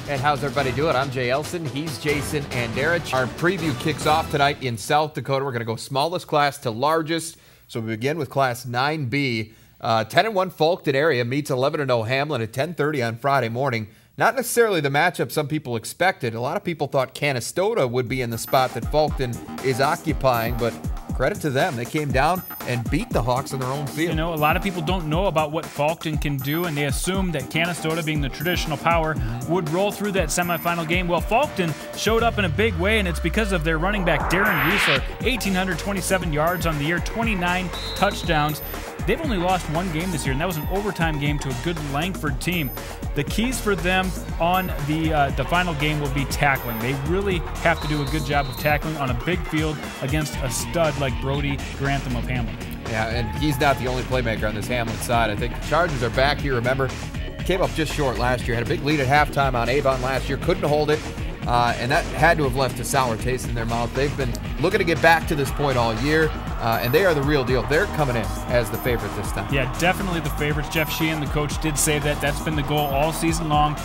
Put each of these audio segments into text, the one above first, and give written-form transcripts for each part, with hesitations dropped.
And how's everybody doing? I'm Jay Elson. He's Jason Anderich. Our preview kicks off tonight in South Dakota. We're going to go smallest class to largest. So we begin with Class 9B. 10-1 Faulkton area meets 11-0 Hamlin at 10:30 on Friday morning. Not necessarily the matchup some people expected. A lot of people thought Canastota would be in the spot that Faulkton is occupying, but credit to them. They came down and beat the Hawks on their own field. You know, a lot of people don't know about what Faulkton can do, and they assume that Canastota, being the traditional power, would roll through that semifinal game. Well, Faulkton showed up in a big way, and it's because of their running back, Darren Riesler, 1,827 yards on the year, 29 touchdowns. They've only lost one game this year, and that was an overtime game to a good Langford team. The keys for them on the final game will be tackling. They really have to do a good job of tackling on a big field against a stud like Brody Grantham of Hamlin. Yeah, and he's not the only playmaker on this Hamlin side. I think the Chargers are back here. Remember, came up just short last year. Had a big lead at halftime on Avon last year. Couldn't hold it. And that had to have left a sour taste in their mouth. They've been looking to get back to this point all year, and they are the real deal. They're coming in as the favorite this time. Yeah, definitely the favorites. Jeff Sheehan, the coach, did say that that's been the goal all season long.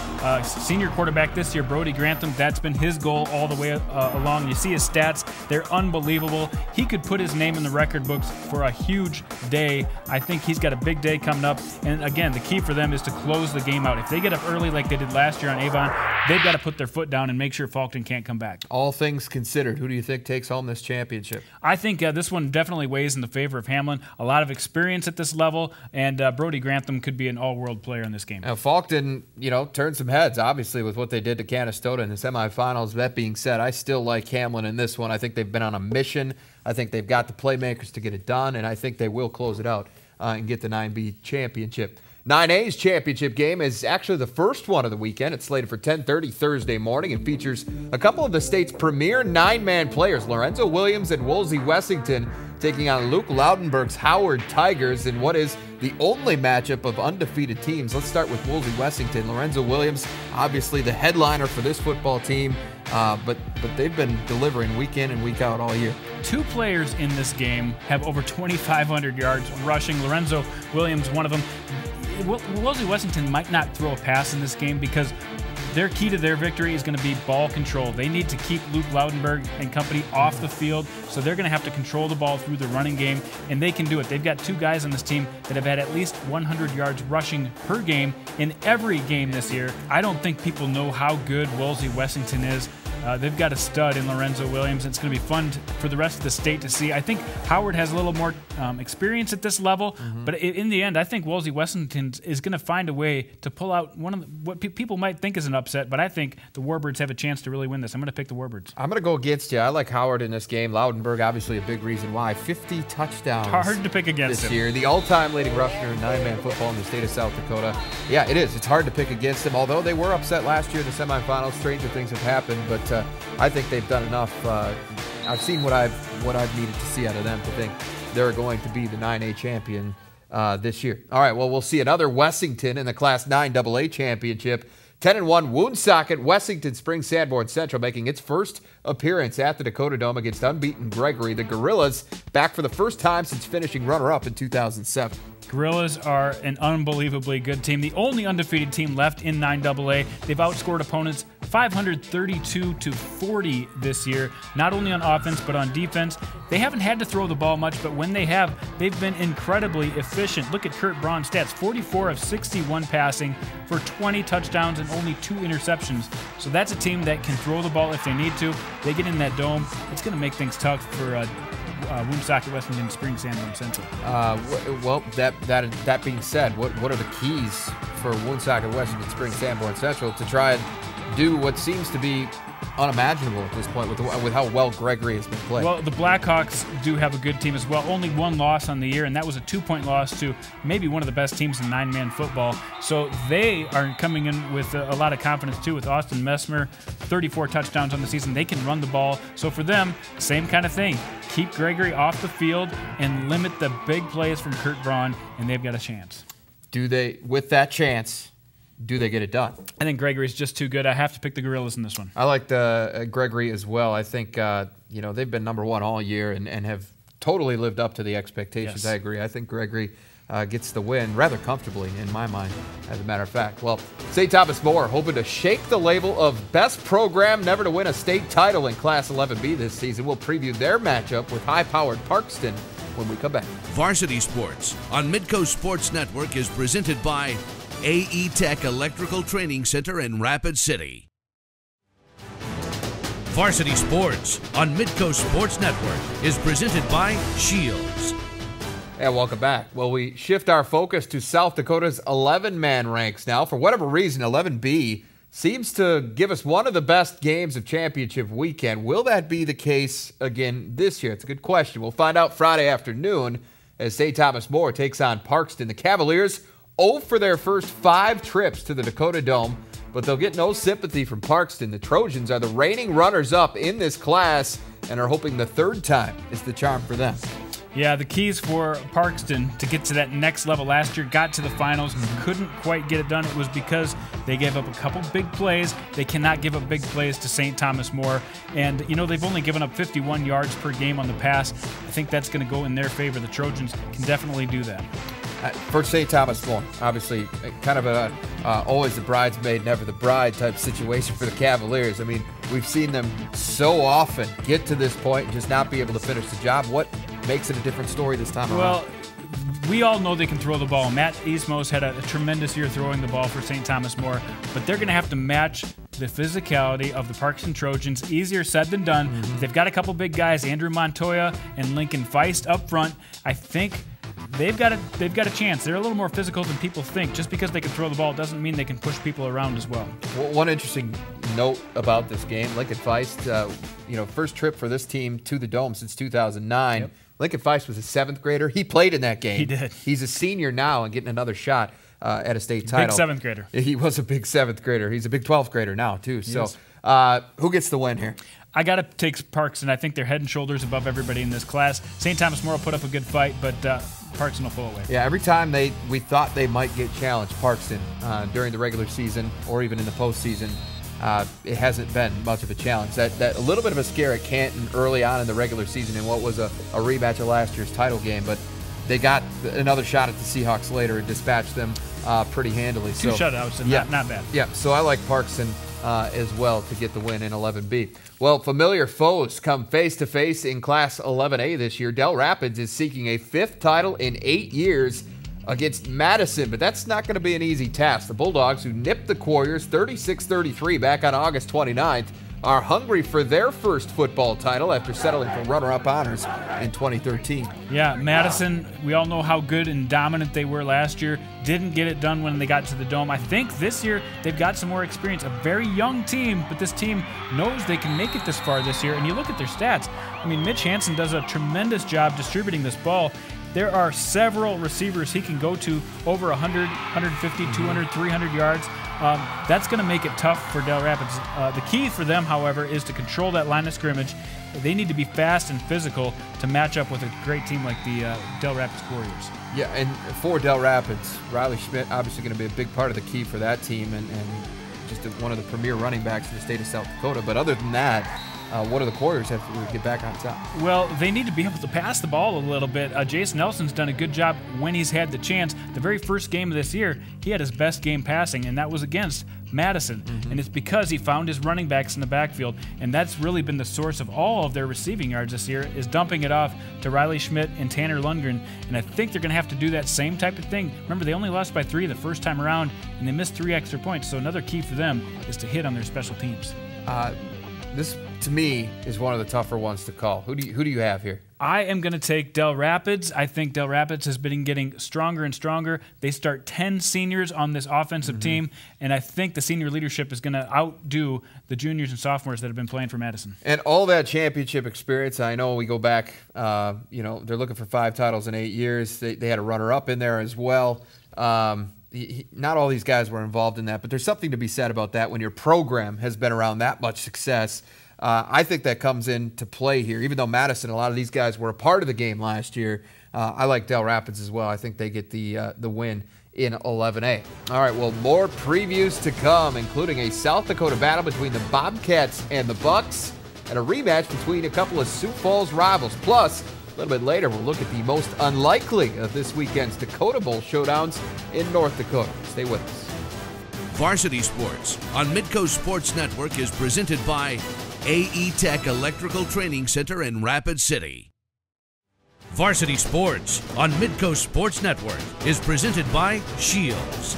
Senior quarterback this year, Brody Grantham, that's been his goal all the way along. You see his stats. They're unbelievable. He could put his name in the record books for a huge day. I think he's got a big day coming up. And again, the key for them is to close the game out. If they get up early like they did last year on Avon, they've got to put their foot down and make sure Faulkton can't come back. All things considered, who do you think takes home this championship? I think this one definitely weighs in the favor of Hamlin. A lot of experience at this level, and Brody Grantham could be an all-world player in this game. Now, Faulkton, turned some heads, obviously, with what they did to Canastota in the semifinals. That being said, I still like Hamlin in this one. I think they've been on a mission. I think they've got the playmakers to get it done, and I think they will close it out and get the 9B championship. 9A's championship game is actually the first one of the weekend. It's slated for 10:30 Thursday morning and features a couple of the state's premier nine-man players, Lorenzo Williams and Wolsey-Wessington, taking on Luke Loudenberg's Howard Tigers in what is the only matchup of undefeated teams. Let's start with Wolsey-Wessington. Lorenzo Williams, obviously the headliner for this football team, but they've been delivering week in and week out all year. Two players in this game have over 2,500 yards rushing. Lorenzo Williams, one of them. Wolsey-Wessington might not throw a pass in this game because their key to their victory is going to be ball control. They need to keep Luke Loudenberg and company off the field, so they're going to have to control the ball through the running game, and they can do it. They've got two guys on this team that have had at least 100 yards rushing per game in every game this year. I don't think people know how good Wolsey-Wessington is. They've got a stud in Lorenzo Williams. It's going to be fun for the rest of the state to see. I think Howard has a little more experience at this level, but in the end, I think Wolsey-Wessington is going to find a way to pull out one of what people might think is an upset, but I think the Warbirds have a chance to really win this. I'm going to pick the Warbirds. I'm going to go against you. I like Howard in this game. Loudenberg, obviously a big reason why. 50 touchdowns hard to pick against this him. year. The all-time leading rusher in nine-man football in the state of South Dakota. Yeah, it is. It's hard to pick against him, although they were upset last year in the semifinals. Stranger things have happened, but I think they've done enough. I've seen what I've needed to see out of them to think they're going to be the 9A champion this year. All right, well, we'll see another Wessington in the Class 9 AA championship. 10-1 Woonsocket, Wessington Springs Sanborn Central making its first appearance at the Dakota Dome against unbeaten Gregory. The Gorillas back for the first time since finishing runner-up in 2007. Gorillas are an unbelievably good team. The only undefeated team left in 9AA. They've outscored opponents 532-40 this year, not only on offense but on defense. They haven't had to throw the ball much, but when they have, they've been incredibly efficient. Look at Kurt Braun's stats, 44 of 61 passing for 20 touchdowns and only 2 interceptions. So that's a team that can throw the ball if they need to. They get in that dome. It's going to make things tough for Woonsocket, Wessington Springs, Sanborn Central. Well, that being said, what are the keys for Woonsocket, Wessington Springs, Sanborn Central to try and do what seems to be unimaginable at this point with how well Gregory has been playing? Well, the Blackhawks do have a good team as well. Only one loss on the year, and that was a 2-point loss to maybe one of the best teams in nine-man football. So they are coming in with a lot of confidence, too, with Austin Messmer, 34 touchdowns on the season. They can run the ball. So for them, same kind of thing. Keep Gregory off the field and limit the big plays from Kurt Braun, and they've got a chance. Do they, with that chance, do they get it done? I think Gregory's just too good. I have to pick the Gorillas in this one. I like Gregory as well. I think they've been number one all year and have totally lived up to the expectations. Yes. I agree. I think Gregory gets the win rather comfortably, in my mind, as a matter of fact. Well, St. Thomas More hoping to shake the label of best program never to win a state title in Class 11B this season. We'll preview their matchup with high-powered Parkston when we come back. Varsity Sports on Midco Sports Network is presented by AE Tech Electrical Training Center in Rapid City. Varsity Sports on Midco Sports Network is presented by Shields. And welcome back. Well, we shift our focus to South Dakota's 11-man ranks now. For whatever reason, 11B seems to give us one of the best games of championship weekend. Will that be the case again this year? It's a good question. We'll find out Friday afternoon as St. Thomas More takes on Parkston. The Cavaliers 0 for their first 5 trips to the Dakota Dome, but they'll get no sympathy from Parkston. The Trojans are the reigning runners-up in this class and are hoping the third time is the charm for them. Yeah, the keys for Parkston to get to that next level last year, got to the finals, couldn't quite get it done. It was because they gave up a couple big plays. They cannot give up big plays to St. Thomas More. And, you know, they've only given up 51 yards per game on the pass. I think that's going to go in their favor. The Trojans can definitely do that. For St. Thomas More, obviously, kind of a always the bridesmaid, never the bride type situation for the Cavaliers. I mean, we've seen them so often get to this point and just not be able to finish the job. What makes it a different story this time around? Well, we all know they can throw the ball. Matt Eastmos had a tremendous year throwing the ball for St. Thomas More, but they're going to have to match the physicality of the Parkston Trojans. Easier said than done. They've got a couple big guys, Andrew Montoya and Lincoln Feist up front. I think they've got a chance. They're a little more physical than people think. Just because they can throw the ball doesn't mean they can push people around as well. One interesting note about this game, Lincoln Feist, first trip for this team to the Dome since 2009. Yep. Lincoln Feist was a 7th grader. He played in that game. He did. He's a senior now and getting another shot at a state title. Big 7th grader. He was a big 7th grader. He's a big 12th grader now, too. Yes. So who gets the win here? I got to take Parkston. I think they're head and shoulders above everybody in this class. St. Thomas More will put up a good fight, but Parkston will pull away. Yeah, every time we thought they might get challenged, Parkston, during the regular season or even in the postseason, it hasn't been much of a challenge. That a little bit of a scare at Canton early on in the regular season in what was a rematch of last year's title game, but they got another shot at the Seahawks later and dispatched them pretty handily. 2 shutouts, and not bad. Yeah, so I like Parkston as well to get the win in 11B. Well, familiar foes come face-to-face in Class 11A this year. Dell Rapids is seeking a 5th title in 8 years against Madison, but that's not going to be an easy task. The Bulldogs, who nipped the Warriors 36-33 back on August 29th, are hungry for their first football title after settling for runner-up honors in 2013. Yeah, Madison, we all know how good and dominant they were last year. Didn't get it done when they got to the Dome. I think this year they've got some more experience. A very young team, but this team knows they can make it this far this year. And you look at their stats. I mean, Mitch Hansen does a tremendous job distributing this ball. There are several receivers he can go to over 100, 150, 200, 300 yards. That's going to make it tough for Dell Rapids. The key for them, however, is to control that line of scrimmage. They need to be fast and physical to match up with a great team like the Dell Rapids Warriors. Yeah, and for Dell Rapids, Riley Schmidt obviously going to be a big part of the key for that team and just one of the premier running backs in the state of South Dakota. But other than that, what do the Warriors have to do to get back on top? Well, they need to be able to pass the ball a little bit. Jason Nelson's done a good job when he's had the chance. The very first game of this year, he had his best game passing, and that was against Madison. And it's because he found his running backs in the backfield, and that's really been the source of all of their receiving yards this year, is dumping it off to Riley Schmidt and Tanner Lundgren. And I think they're going to have to do that same type of thing. Remember, they only lost by 3 the first time around, and they missed 3 extra points. So another key for them is to hit on their special teams. This, to me, is one of the tougher ones to call. Who do you have here? I am going to take Dell Rapids. I think Dell Rapids has been getting stronger and stronger. They start 10 seniors on this offensive team, and I think the senior leadership is going to outdo the juniors and sophomores that have been playing for Madison. And all that championship experience, I know we go back, they're looking for 5 titles in 8 years. They had a runner-up in there as well. Not all these guys were involved in that, but there's something to be said about that when your program has been around that much success. I think that comes into play here. Even though Madison, a lot of these guys were a part of the game last year, I like Dell Rapids as well. I think they get the win in 11A. All right, well, more previews to come, including a South Dakota battle between the Bobcats and the Bucks, and a rematch between a couple of Sioux Falls rivals. Plus, A little bit later, we'll look at the most unlikely of this weekend's Dakota Bowl showdowns in North Dakota. Stay with us. Varsity Sports on Midco Sports Network is presented by AE Tech Electrical Training Center in Rapid City. Varsity Sports on Midco Sports Network is presented by Shields.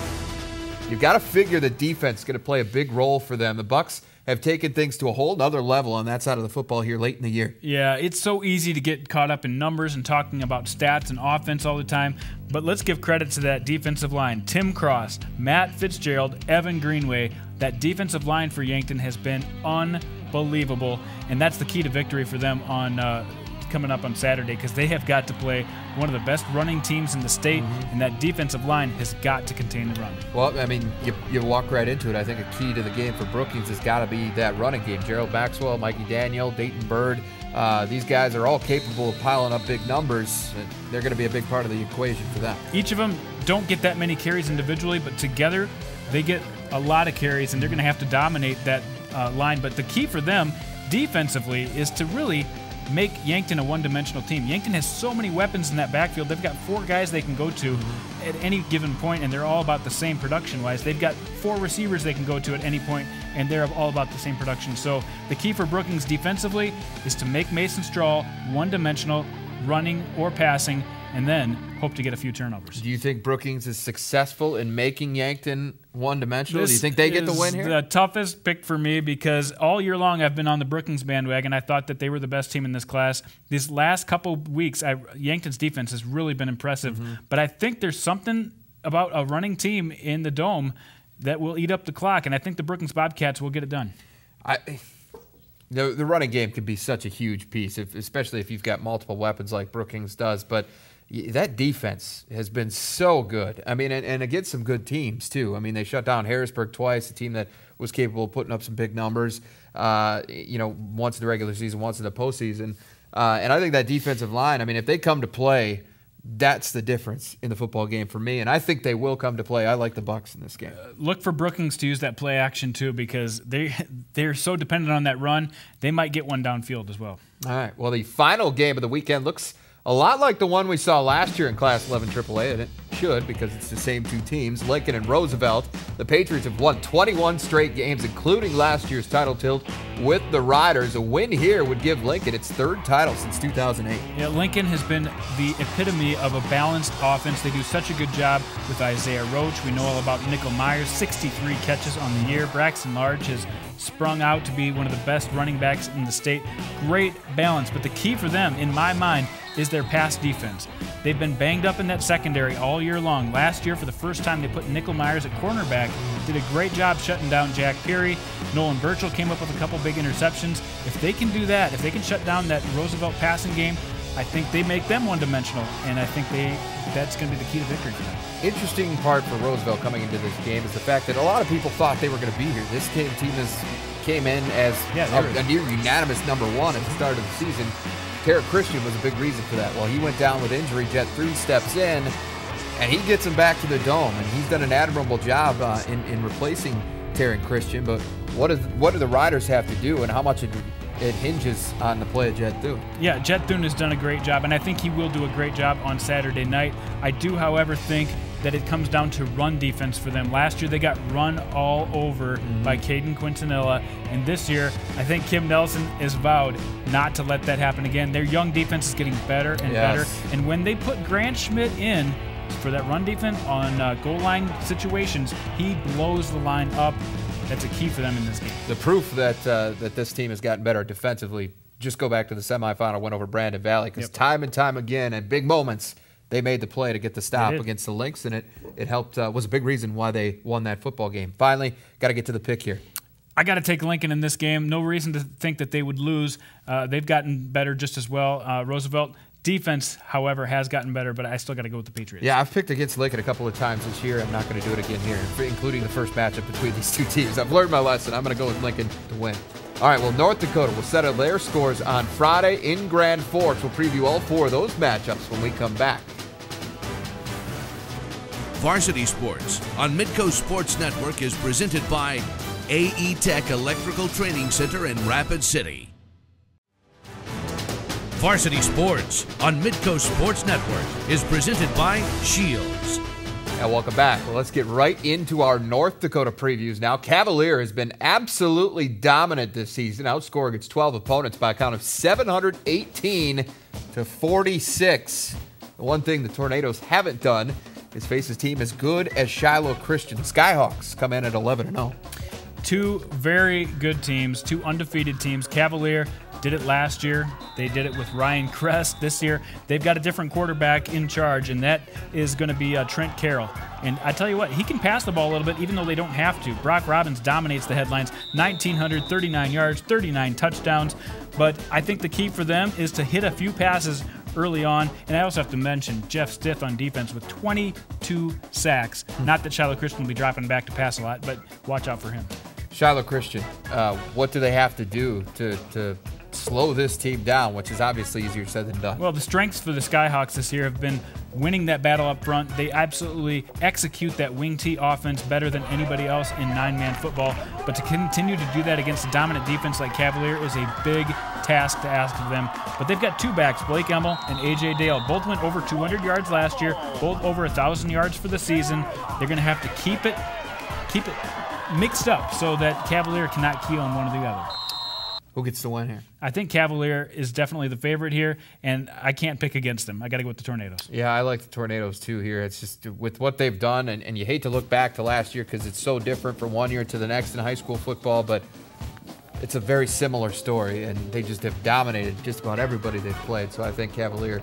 You've got to figure the defense is going to play a big role for them. The Bucks have taken things to a whole nother level on that side of the football here late in the year. Yeah, it's so easy to get caught up in numbers and talking about stats and offense all the time, but let's give credit to that defensive line. Tim Cross, Matt Fitzgerald, Evan Greenway. That defensive line for Yankton has been unbelievable, and that's the key to victory for them on coming up on Saturday, because they have got to play one of the best running teams in the state, and that defensive line has got to contain the run. Well, I mean, you walk right into it. I think a key to the game for Brookings has got to be that running game. Gerald Maxwell, Mikey Daniel, Dayton Bird, these guys are all capable of piling up big numbers. And they're going to be a big part of the equation for them. Each of them don't get that many carries individually, but together they get a lot of carries, and they're going to have to dominate that line. But the key for them defensively is to really make Yankton a one-dimensional team. Yankton has so many weapons in that backfield. They've got 4 guys they can go to at any given point, and they're all about the same production-wise. They've got 4 receivers they can go to at any point, and they're all about the same production. So the key for Brookings defensively is to make Mason Strahl one-dimensional, running or passing, and then hope to get a few turnovers. Do you think Brookings is successful in making Yankton one-dimensional? Do you think they get the win here? This is the toughest pick for me, because all year long I've been on the Brookings bandwagon. I thought that they were the best team in this class. These last couple weeks, Yankton's defense has really been impressive. But I think there's something about a running team in the Dome that will eat up the clock, and I think the Brookings Bobcats will get it done. The running game can be such a huge piece, especially if you've got multiple weapons like Brookings does. But that defense has been so good. I mean, and against some good teams, too. I mean, they shut down Harrisburg twice, a team that was capable of putting up some big numbers, once in the regular season, once in the postseason. And I think that defensive line, I mean, if they come to play, that's the difference in the football game for me. And I think they will come to play. I like the Bucks in this game. Look for Brookings to use that play action, too, because they're so dependent on that run. They might get one downfield as well. All right. Well, the final game of the weekend looks a lot like the one we saw last year in Class 11 AAA, and it should, because it's the same 2 teams, Lincoln and Roosevelt. The Patriots have won 21 straight games, including last year's title tilt with the Riders. A win here would give Lincoln its 3rd title since 2008. Yeah, Lincoln has been the epitome of a balanced offense. They do such a good job with Isaiah Roach. We know all about Nickel Myers, 63 catches on the year. Braxton Large has sprung out to be one of the best running backs in the state. Great balance, but the key for them, in my mind, is their pass defense. They've been banged up in that secondary all year long. Last year, for the first time, they put Nickel Myers at cornerback. Did a great job shutting down Jack Perry. Nolan Burchell came up with a couple big interceptions. If they can do that, if they can shut down that Roosevelt passing game, I think they make them one-dimensional, and I think that's going to be the key to victory for them. Interesting part for Roosevelt coming into this game is the fact that a lot of people thought they were going to be here. This team came in as a near unanimous #1 at the start of the season. Terry Christian was a big reason for that. Well, he went down with injury. Jet 3 steps in, and he gets him back to the Dome, and he's done an admirable job in replacing Terry Christian. But what do the Riders have to do, and how much it hinges on the play of Jet Thune? Yeah, Jet Thune has done a great job, and I think he will do a great job on Saturday night. I do, however, think that it comes down to run defense for them. Last year, they got run all over by Caden Quintanilla, and this year, I think Kim Nelson is vowed not to let that happen again. Their young defense is getting better and better, and when they put Grant Schmidt in for that run defense on goal line situations, he blows the line up. That's a key for them in this game. The proof that this team has gotten better defensively, just go back to the semifinal win over Brandon Valley, because time and time again, at big moments, they made the play to get the stop against the Lynx, and it helped. Was a big reason why they won that football game. Finally, got to get to the pick here. I got to take Lincoln in this game. No reason to think that they would lose. They've gotten better just as well. Roosevelt defense, however, has gotten better, but I still got to go with the Patriots. Yeah, I've picked against Lincoln a couple of times this year. I'm not going to do it again here, including the first matchup between these 2 teams. I've learned my lesson. I'm going to go with Lincoln to win. All right, well, North Dakota will settle their scores on Friday in Grand Forks. We'll preview all 4 of those matchups when we come back. Varsity Sports on Midco Sports Network is presented by AE Tech Electrical Training Center in Rapid City. Varsity Sports on Midco Sports Network is presented by Shields. And welcome back. Well, let's get right into our North Dakota previews now. Cavalier has been absolutely dominant this season, outscoring its 12 opponents by a count of 718 to 46. The one thing the Tornadoes haven't done is face a team as good as Shiloh Christian. Skyhawks come in at 11-0. Two very good teams, two undefeated teams. Cavalier did it last year. They did it with Ryan Crest. This year, they've got a different quarterback in charge, and that is going to be Trent Carroll. And I tell you what, he can pass the ball a little bit, even though they don't have to. Brock Robbins dominates the headlines, 1,939 yards, 39 touchdowns. But I think the key for them is to hit a few passes early on. And I also have to mention Jeff Stith on defense with 22 sacks. Not that Shiloh Christian will be dropping back to pass a lot, but watch out for him. Shiloh Christian, what do they have to do to slow this team down, which is obviously easier said than done? Well, the strengths for the Skyhawks this year have been winning that battle up front. They absolutely execute that wing tee offense better than anybody else in nine-man football. But to continue to do that against a dominant defense like Cavalier is a big task to ask of them. But they've got two backs, Blake Emmel and A.J. Dale. Both went over 200 yards last year, both over 1,000 yards for the season. They're going to have to keep it mixed up so that Cavalier cannot key on one or the other. Who gets the win here? I think Cavalier is definitely the favorite here, and I can't pick against them. I got to go with the Tornadoes. Yeah, I like the Tornadoes too here. It's just with what they've done, and you hate to look back to last year because it's so different from one year to the next in high school football, but it's a very similar story, and they just have dominated just about everybody they've played. So I think Cavalier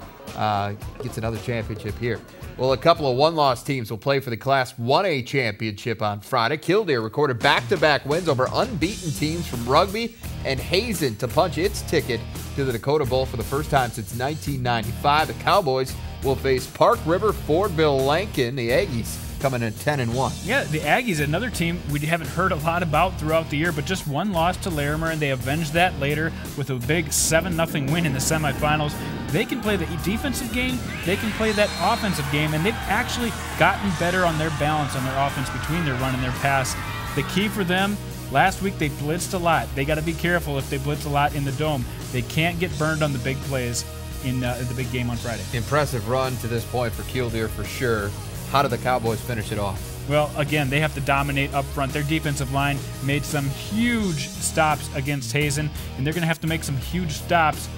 gets another championship here. Well, a couple of one-loss teams will play for the Class 1A championship on Friday. Killdeer recorded back-to-back wins over unbeaten teams from Rugby and Hazen to punch its ticket to the Dakota Bowl for the first time since 1995. The Cowboys will face Park River Fordville-Lankin, the Aggies, coming in 10-1. Yeah, the Aggies, another team we haven't heard a lot about throughout the year, but just one loss to Larimer, and they avenged that later with a big 7-0 win in the semifinals. They can play the defensive game, they can play that offensive game, and they've actually gotten better on their balance on their offense between their run and their pass. The key for them, last week they blitzed a lot. They got to be careful if they blitz a lot in the dome. They can't get burned on the big plays in the big game on Friday. Impressive run to this point for Killdeer for sure. How do the Cowboys finish it off? Well, again, they have to dominate up front. Their defensive line made some huge stops against Hazen, and they're going to have to make some huge stops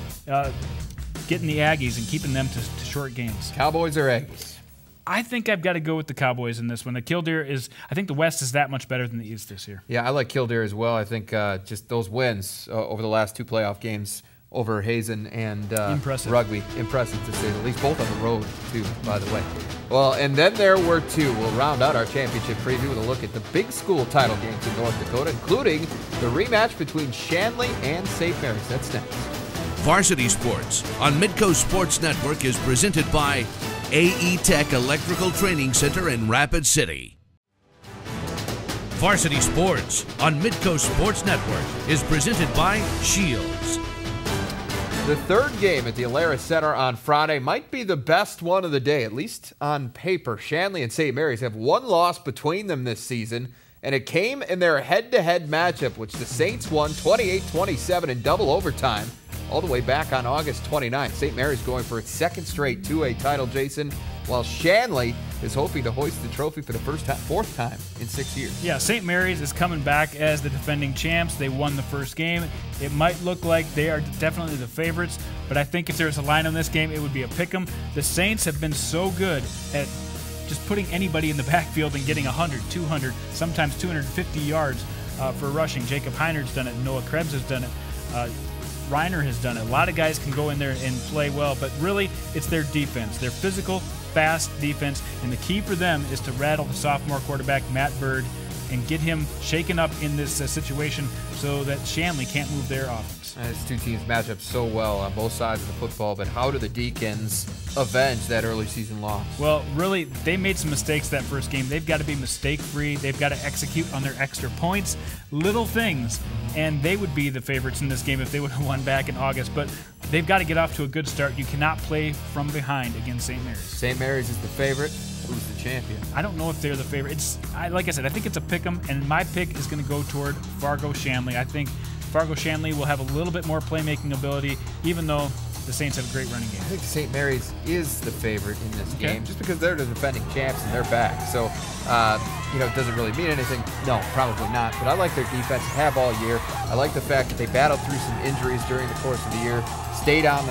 getting the Aggies and keeping them to short games. Cowboys or Aggies? I think I've got to go with the Cowboys in this one. The Killdeer is, I think the West is that much better than the East this year. Yeah, I like Killdeer as well. I think just those wins over the last two playoff games over Hazen and Rugby. Impressive to say the least. Both on the road, too, by the way. Well, and then there were two. We'll round out our championship preview with a look at the big school title games in North Dakota, including the rematch between Shanley and St. Mary's. That's next. Varsity Sports on Midco Sports Network is presented by AE Tech Electrical Training Center in Rapid City. Varsity Sports on Midco Sports Network is presented by Shields. The third game at the Alara Center on Friday might be the best one of the day, at least on paper. Shanley and St. Mary's have one loss between them this season, and it came in their head-to-head matchup, which the Saints won 28-27 in double overtime all the way back on August 29th. St. Mary's going for its second straight 2A title, Jason, while Shanley is hoping to hoist the trophy for the fourth time in 6 years. Yeah, St. Mary's is coming back as the defending champs. They won the first game. It might look like they are definitely the favorites, but I think if there was a line on this game, it would be a pick'em. The Saints have been so good at just putting anybody in the backfield and getting 100, 200, sometimes 250 yards for rushing. Jacob Heiner's done it. Noah Krebs has done it. Reiner has done it. A lot of guys can go in there and play well, but really it's their defense. Their physical, fast defense, and the key for them is to rattle the sophomore quarterback, Matt Bird, and get him shaken up in this situation so that Shanley can't move their offense. These two teams match up so well on both sides of the football, but how do the Deacons avenge that early season loss? Well, really, they made some mistakes that first game. They've got to be mistake-free. They've got to execute on their extra points, little things, and they would be the favorites in this game if they would have won back in August. But they've got to get off to a good start. You cannot play from behind against St. Mary's. St. Mary's is the favorite. Who's the champion? I don't know if they're the favorite. Like I said, I think it's a pick'em, and my pick is going to go toward Fargo Shanley. I think Fargo Shanley will have a little bit more playmaking ability, even though the Saints have a great running game. I think St. Mary's is the favorite in this game, just because they're the defending champs and they're back. So, it doesn't really mean anything. No, probably not. But I like their defense, have all year. I like the fact that they battled through some injuries during the course of the year, stayed on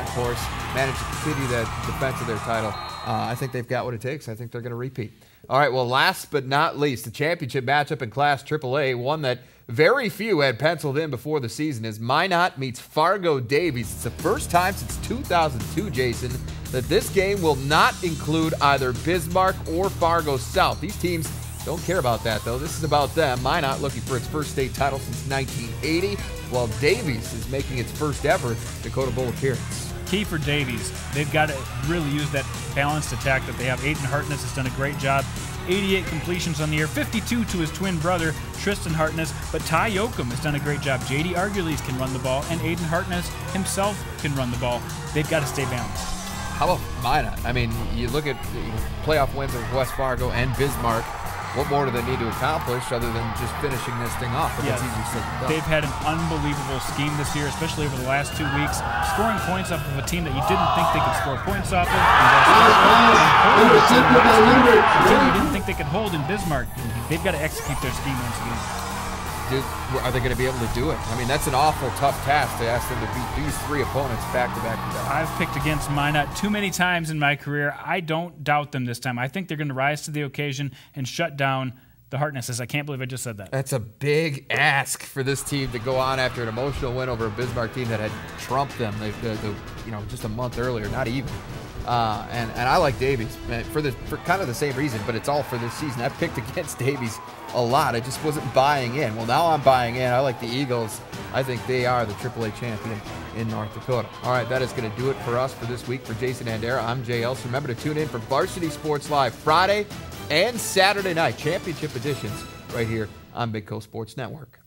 course, managed to continue the defense of their title. I think they've got what it takes. I think they're going to repeat. All right, well, last but not least, the championship matchup in Class AAA, one that very few had penciled in before the season, is Minot meets Fargo Davies. It's the first time since 2002, Jason, that this game will not include either Bismarck or Fargo South. These teams don't care about that, though. This is about them. Minot looking for its first state title since 1980, while Davies is making its first ever Dakota Bowl appearance. Key for Davies, they've got to really use that balanced attack that they have. Aiden Hartness has done a great job. 88 completions on the year, 52 to his twin brother, Tristan Hartness, but Ty Yoakum has done a great job. J.D. Arguelles can run the ball, and Aiden Hartness himself can run the ball. They've got to stay balanced. How about Minot? I mean, you look at playoff wins of West Fargo and Bismarck. What more do they need to accomplish other than just finishing this thing off? But it's easy said than done. They've had an unbelievable scheme this year, especially over the last 2 weeks, scoring points off of a team that you didn't think they could score points off of. You didn't think they could hold in Bismarck. They've got to execute their scheme once again. Dude, are they going to be able to do it? I mean, that's an awful tough task to ask them to beat these three opponents back-to-back. I've picked against Minot too many times in my career. I don't doubt them this time. I think they're going to rise to the occasion and shut down the Hartnesses. I can't believe I just said that. That's a big ask for this team to go on after an emotional win over a Bismarck team that had trumped them just a month earlier, not even. And I like Davies for kind of the same reason, but it's all for this season. I've picked against Davies a lot. I just wasn't buying in. Well, now I'm buying in. I like the Eagles. I think they are the AAA champion in North Dakota. All right, that is going to do it for us for this week. For Jason Andera, I'm Jay Elson. Remember to tune in for Varsity Sports Live Friday and Saturday night, championship editions right here on Midco Sports Network.